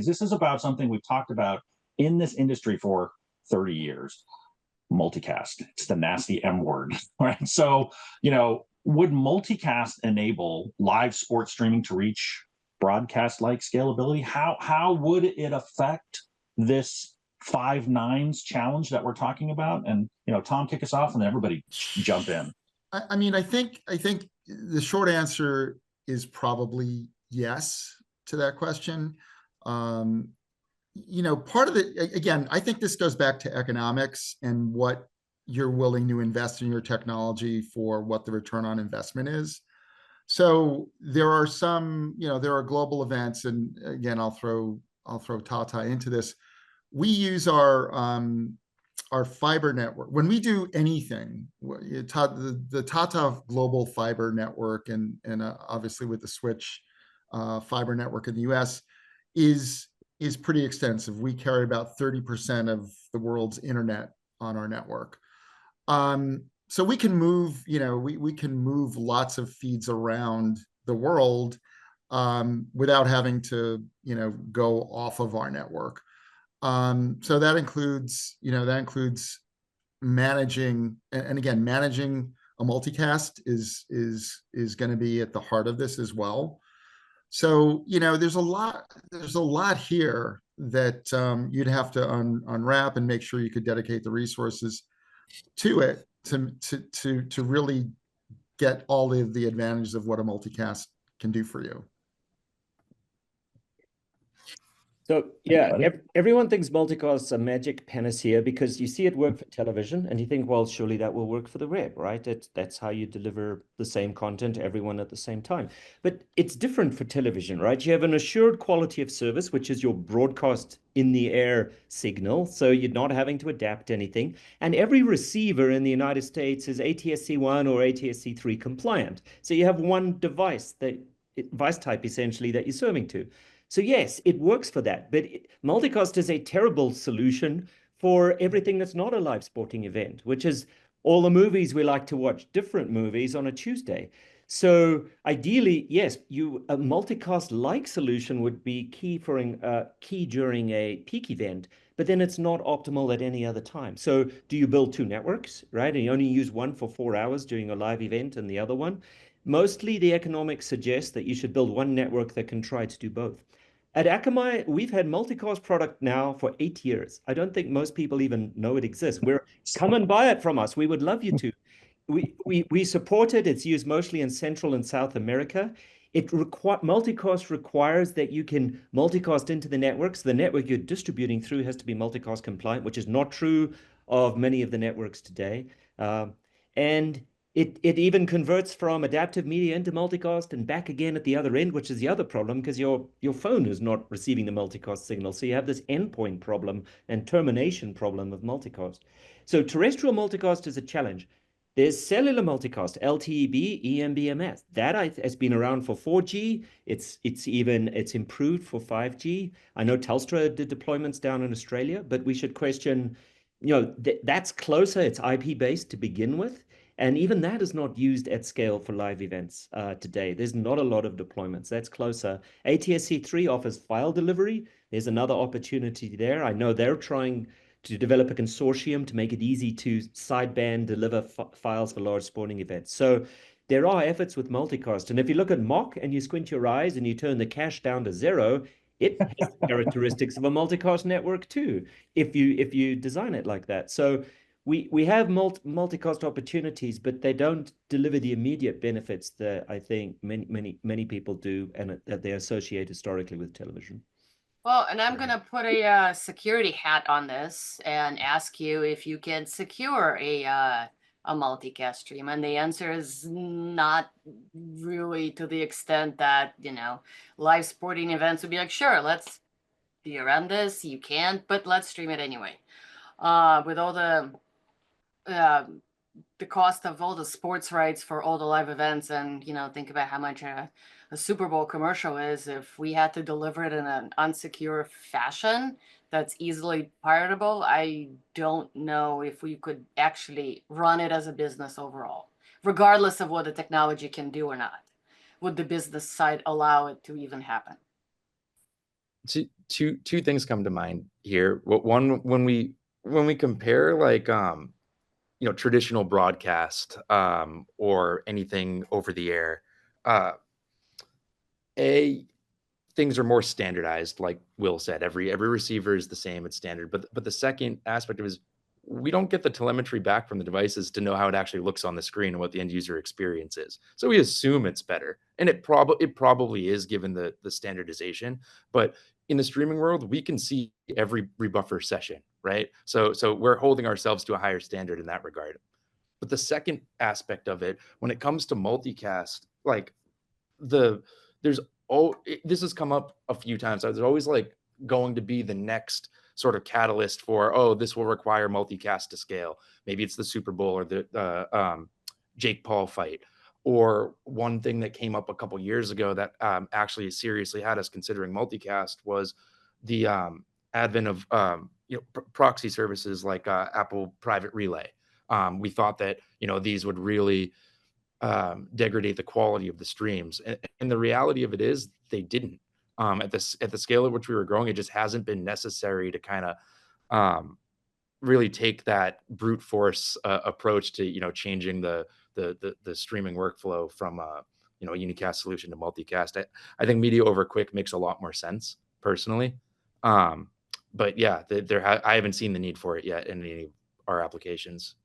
because this is about something we've talked about in this industry for 30 years. Multicast. It's the nasty M word, right? So, would multicast enable live sports streaming to reach broadcast-like scalability? How would it affect this 5 nines challenge that we're talking about? And Tom, kick us off, and then everybody jump in. I mean, I think the short answer is probably yes to that question. Part of it, again, I think this goes back to economics and what you're willing to invest in your technology for what the return on investment is. So there are some, there are global events, and again, I'll throw TATA into this. We use our fiber network when we do anything. The TATA global fiber network, and obviously with the Switch fiber network in the U.S. is pretty extensive. We carry about 30% of the world's internet on our network. So we can move, we can move lots of feeds around the world without having to, go off of our network. So that includes managing, and again, managing a multicast is going to be at the heart of this as well. So, there's a lot here that you'd have to unwrap and make sure you could dedicate the resources to it to really get all of the advantages of what a multicast can do for you. So yeah, everyone thinks multicast's a magic panacea because you see it work for television and you think, well, surely that will work for the web, right? That's how you deliver the same content to everyone at the same time. But it's different for television, right? You have an assured quality of service, which is your broadcast in the air signal. So you're not having to adapt anything. And every receiver in the United States is ATSC1 or ATSC3 compliant. So you have one device type essentially that you're serving to. So yes, it works for that, but multicast is a terrible solution for everything that's not a live sporting event, which is all the movies we like to watch, different movies on a Tuesday. So ideally, yes, a multicast-like solution would be key during a peak event, but then it's not optimal at any other time. So do you build 2 networks, right? And you only use one for 4 hours during a live event and the other one? Mostly the economics suggest that you should build one network that can try to do both. At Akamai, we've had multicast product now for 8 years. I don't think most people even know it exists. Come and buy it from us. We would love you to. We support it. It's used mostly in Central and South America. Multicast requires that you can multicast into the networks. The network you're distributing through has to be multicast compliant, which is not true of many of the networks today. And it even converts from adaptive media into multicast and back again at the other end, which is the other problem because your phone is not receiving the multicast signal. So you have this endpoint problem and termination problem of multicast. So terrestrial multicast is a challenge. There's cellular multicast, LTE-B, eMBMS. That has been around for 4G. It's improved for 5G. I know Telstra did deployments down in Australia, but we should question, that's closer. It's IP-based to begin with. And even that is not used at scale for live events today. There's not a lot of deployments. That's closer. ATSC3 offers file delivery. There's another opportunity there. I know they're trying to develop a consortium to make it easy to sideband deliver files for large sporting events. So there are efforts with multicast. And if you look at Mock and you squint your eyes and you turn the cache down to 0, it has characteristics of a multicast network too, if you design it like that. So we have multicast opportunities, but they don't deliver the immediate benefits that I think many people do and that they associate historically with television. Well, and I'm going to put a security hat on this and ask you if you can secure a multicast stream. And the answer is not really to the extent that, live sporting events would be like, sure, let's be around this. You can't, but let's stream it anyway. With all the cost of all the sports rights for all the live events, and think about how much a Super Bowl commercial is. If we had to deliver it in an unsecure fashion that's easily piratable, I don't know if we could actually run it as a business overall, regardless of what the technology can do or not. Would the business side allow it to even happen? So two things come to mind here. One, when we compare like traditional broadcast or anything over the air, things are more standardized, like Will said. Every receiver is the same, it's standard. But the second aspect of it is we don't get the telemetry back from the devices to know how it actually looks on the screen and what the end user experience is. So we assume it's better, and it probably is, given the standardization. But in the streaming world, we can see every rebuffer session, right? So we're holding ourselves to a higher standard in that regard. But the second aspect of it, when it comes to multicast, like this has come up a few times. There's always like going to be the next sort of catalyst for, oh, this will require multicast to scale. Maybe it's the Super Bowl or the Jake Paul fight. Or one thing that came up a couple years ago that actually seriously had us considering multicast was the advent of proxy services like Apple Private Relay. We thought that these would really degrade the quality of the streams, and the reality of it is they didn't. At the scale at which we were growing, it just hasn't been necessary to kind of really take that brute force approach to changing the streaming workflow from a unicast solution to multicast. I think media over quick makes a lot more sense personally, but yeah, I haven't seen the need for it yet in any of our applications.